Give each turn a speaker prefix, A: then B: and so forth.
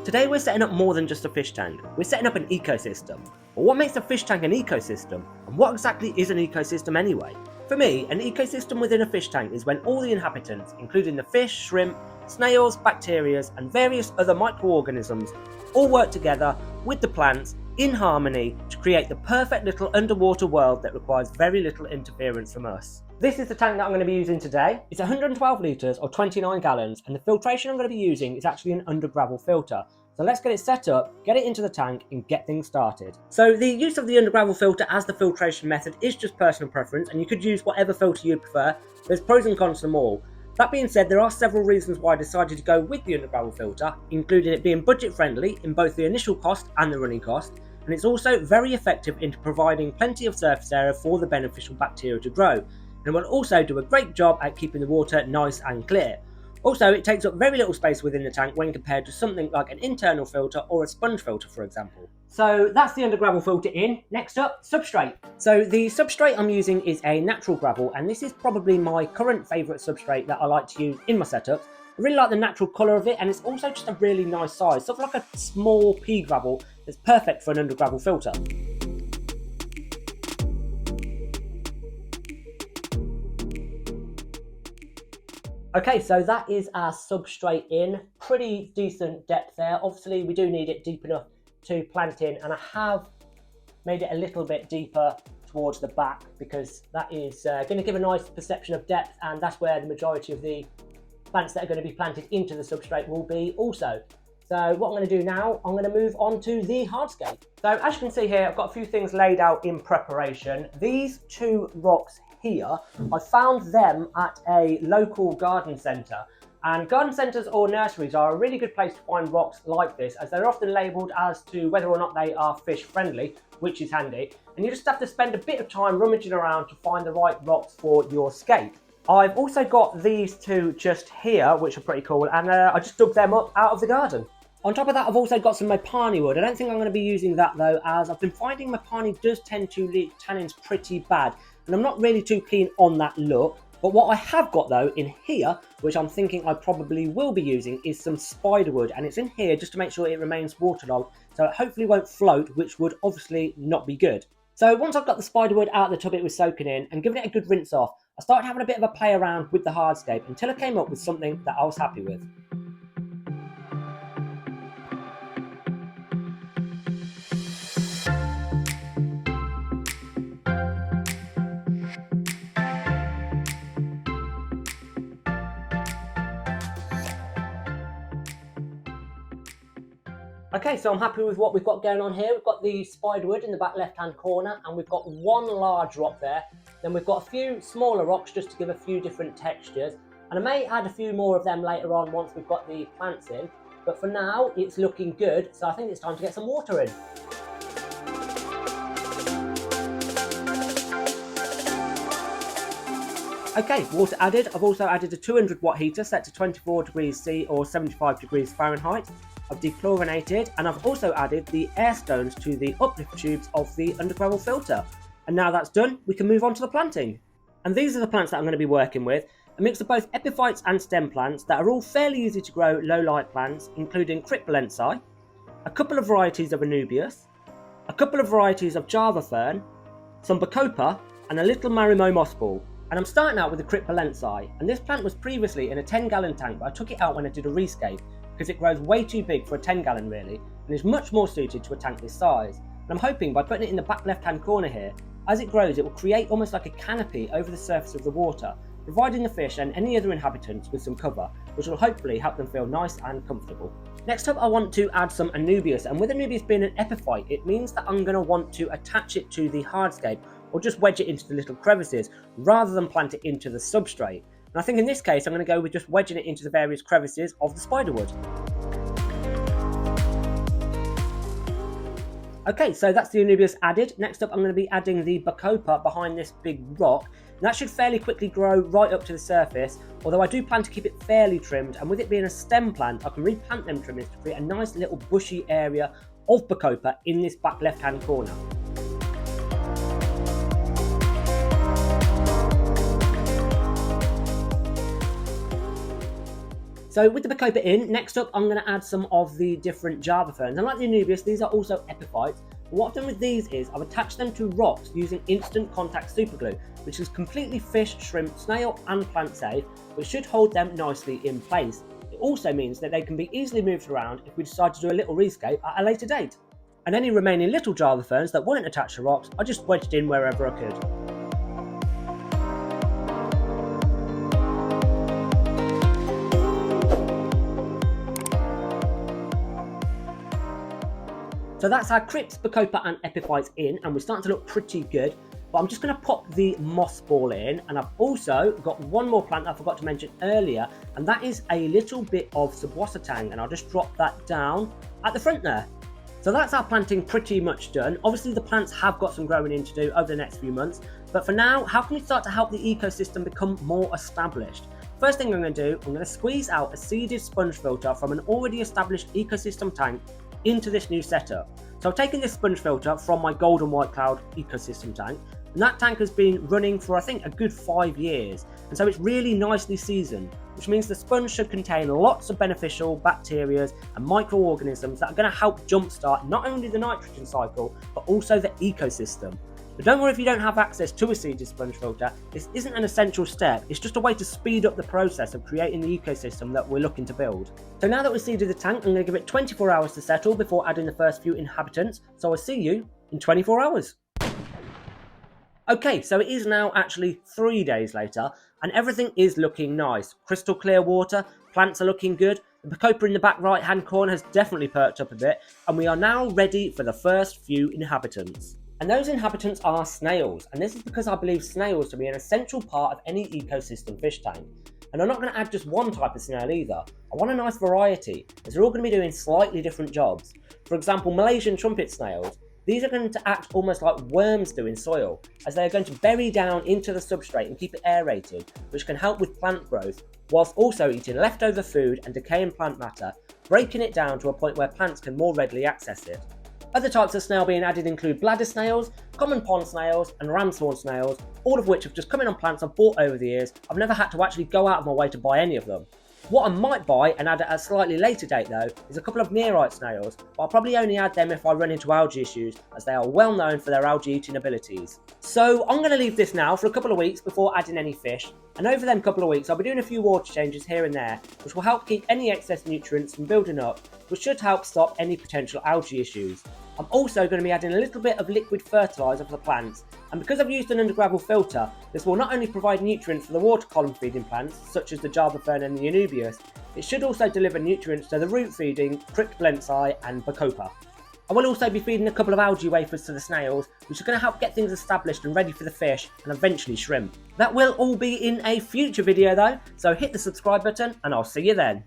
A: Today we're setting up more than just a fish tank, we're setting up an ecosystem. But what makes a fish tank an ecosystem, and what exactly is an ecosystem anyway? For me, an ecosystem within a fish tank is when all the inhabitants, including the fish, shrimp, snails, bacteria and various other microorganisms, all work together with the plants in harmony to create the perfect little underwater world that requires very little interference from us. This is the tank that I'm going to be using today. It's 112 litres or 29 gallons, and the filtration I'm going to be using is actually an Undergravel filter. So let's get it set up, get it into the tank and get things started. So the use of the Undergravel filter as the filtration method is just personal preference, and you could use whatever filter you prefer. There's pros and cons to them all. That being said, there are several reasons why I decided to go with the Undergravel filter, including it being budget friendly in both the initial cost and the running cost, and it's also very effective in providing plenty of surface area for the beneficial bacteria to grow, and it will also do a great job at keeping the water nice and clear. Also, it takes up very little space within the tank when compared to something like an internal filter or a sponge filter, for example. So that's the Undergravel filter in. Next up, substrate. So the substrate I'm using is a natural gravel, and this is probably my current favourite substrate that I like to use in my setups. I really like the natural colour of it, and it's also just a really nice size, sort of like a small pea gravel that's perfect for an Undergravel filter. Okay, so that is our substrate in. Pretty decent depth there. Obviously, we do need it deep enough to plant in, and I have made it a little bit deeper towards the back because that is going to give a nice perception of depth, and that's where the majority of the plants that are going to be planted into the substrate will be also. So what I'm going to do now, I'm going to move on to the hardscape. So as you can see here, I've got a few things laid out in preparation. These two rocks here, I found them at a local garden centre, and garden centres or nurseries are a really good place to find rocks like this, as they're often labelled as to whether or not they are fish friendly, which is handy, and you just have to spend a bit of time rummaging around to find the right rocks for your scape. I've also got these two just here, which are pretty cool, and I just dug them up out of the garden. On top of that, I've also got some Mopani wood. I don't think I'm going to be using that though, as I've been finding Mopani does tend to leak tannins pretty bad, and I'm not really too keen on that look. But what I have got though in here, which I'm thinking I probably will be using, is some spiderwood, and it's in here just to make sure it remains waterlogged, so it hopefully won't float, which would obviously not be good. So once I've got the spiderwood out of the tub it was soaking in and given it a good rinse off, I started having a bit of a play around with the hardscape until I came up with something that I was happy with. Okay, so I'm happy with what we've got going on here. We've got the spiderwood in the back left-hand corner, and we've got one large rock there. Then we've got a few smaller rocks just to give a few different textures. And I may add a few more of them later on once we've got the plants in. But for now, it's looking good, so I think it's time to get some water in. Okay, water added. I've also added a 200 watt heater set to 24 degrees C or 75 degrees Fahrenheit. I've dechlorinated, and I've also added the air stones to the uplift tubes of the Undergravel filter. And now that's done, we can move on to the planting. And these are the plants that I'm going to be working with. A mix of both epiphytes and stem plants that are all fairly easy to grow low light plants, including Cryptolensi, a couple of varieties of Anubias, a couple of varieties of Java fern, some Bacopa, and a little Marimo mossball. And I'm starting out with the Cryptolensi, and this plant was previously in a 10-gallon tank, but I took it out when I did a rescape because it grows way too big for a 10-gallon really, and is much more suited to a tank this size. And I'm hoping by putting it in the back left-hand corner here, as it grows it will create almost like a canopy over the surface of the water, providing the fish and any other inhabitants with some cover, which will hopefully help them feel nice and comfortable. Next up I want to add some Anubias, and with Anubias being an epiphyte, it means that I'm going to want to attach it to the hardscape or just wedge it into the little crevices rather than plant it into the substrate. And I think in this case I'm going to go with just wedging it into the various crevices of the spiderwood. Okay, so that's the Anubias added. Next up I'm going to be adding the Bacopa behind this big rock. And that should fairly quickly grow right up to the surface, although I do plan to keep it fairly trimmed, and with it being a stem plant I can replant them trimmings to create a nice little bushy area of Bacopa in this back left hand corner. So with the Bacopa in, next up I'm going to add some of the different Java ferns. And like the Anubias, these are also epiphytes. But what I've done with these is I've attached them to rocks using instant contact superglue, which is completely fish, shrimp, snail and plant safe, which should hold them nicely in place. It also means that they can be easily moved around if we decide to do a little rescape at a later date. And any remaining little Java ferns that weren't attached to rocks, I just wedged in wherever I could. So that's our crypts, Bacopa and epiphytes in, and we're starting to look pretty good. But I'm just going to pop the moss ball in, and I've also got one more plant that I forgot to mention earlier, and that is a little bit of subwasatang, and I'll just drop that down at the front there. So that's our planting pretty much done. Obviously the plants have got some growing in to do over the next few months, but for now, how can we start to help the ecosystem become more established? First thing I'm going to do, I'm going to squeeze out a seeded sponge filter from an already established ecosystem tank into this new setup. So I've taken this sponge filter from my golden white cloud ecosystem tank, and that tank has been running for I think a good 5 years, and so it's really nicely seasoned, which means the sponge should contain lots of beneficial bacteria and microorganisms that are going to help jumpstart not only the nitrogen cycle but also the ecosystem. But don't worry if you don't have access to a seeded sponge filter, this isn't an essential step, it's just a way to speed up the process of creating the ecosystem that we're looking to build. So now that we've seeded the tank, I'm going to give it 24 hours to settle before adding the first few inhabitants, so I'll see you in 24 hours. Okay, so it is now actually 3 days later, and everything is looking nice. Crystal clear water, plants are looking good, the Bacopa in the back right hand corner has definitely perked up a bit, and we are now ready for the first few inhabitants. And those inhabitants are snails, and this is because I believe snails to be an essential part of any ecosystem fish tank. And I'm not going to add just one type of snail either, I want a nice variety, as they're all going to be doing slightly different jobs. For example, Malaysian trumpet snails, these are going to act almost like worms do in soil, as they are going to bury down into the substrate and keep it aerated, which can help with plant growth, whilst also eating leftover food and decaying plant matter, breaking it down to a point where plants can more readily access it. Other types of snail being added include bladder snails, common pond snails and ramshorn snails, all of which have just come in on plants I've bought over the years. I've never had to actually go out of my way to buy any of them. What I might buy and add at a slightly later date though is a couple of nearite snails, but I'll probably only add them if I run into algae issues, as they are well known for their algae eating abilities. So I'm going to leave this now for a couple of weeks before adding any fish, and over them couple of weeks I'll be doing a few water changes here and there, which will help keep any excess nutrients from building up, which should help stop any potential algae issues. I'm also going to be adding a little bit of liquid fertiliser for the plants, and because I've used an Undergravel filter, this will not only provide nutrients for the water column feeding plants, such as the Java fern and the Anubias, it should also deliver nutrients to the root feeding Crypt Blensi and Bacopa. I will also be feeding a couple of algae wafers to the snails, which are going to help get things established and ready for the fish, and eventually shrimp. That will all be in a future video though, so hit the subscribe button and I'll see you then.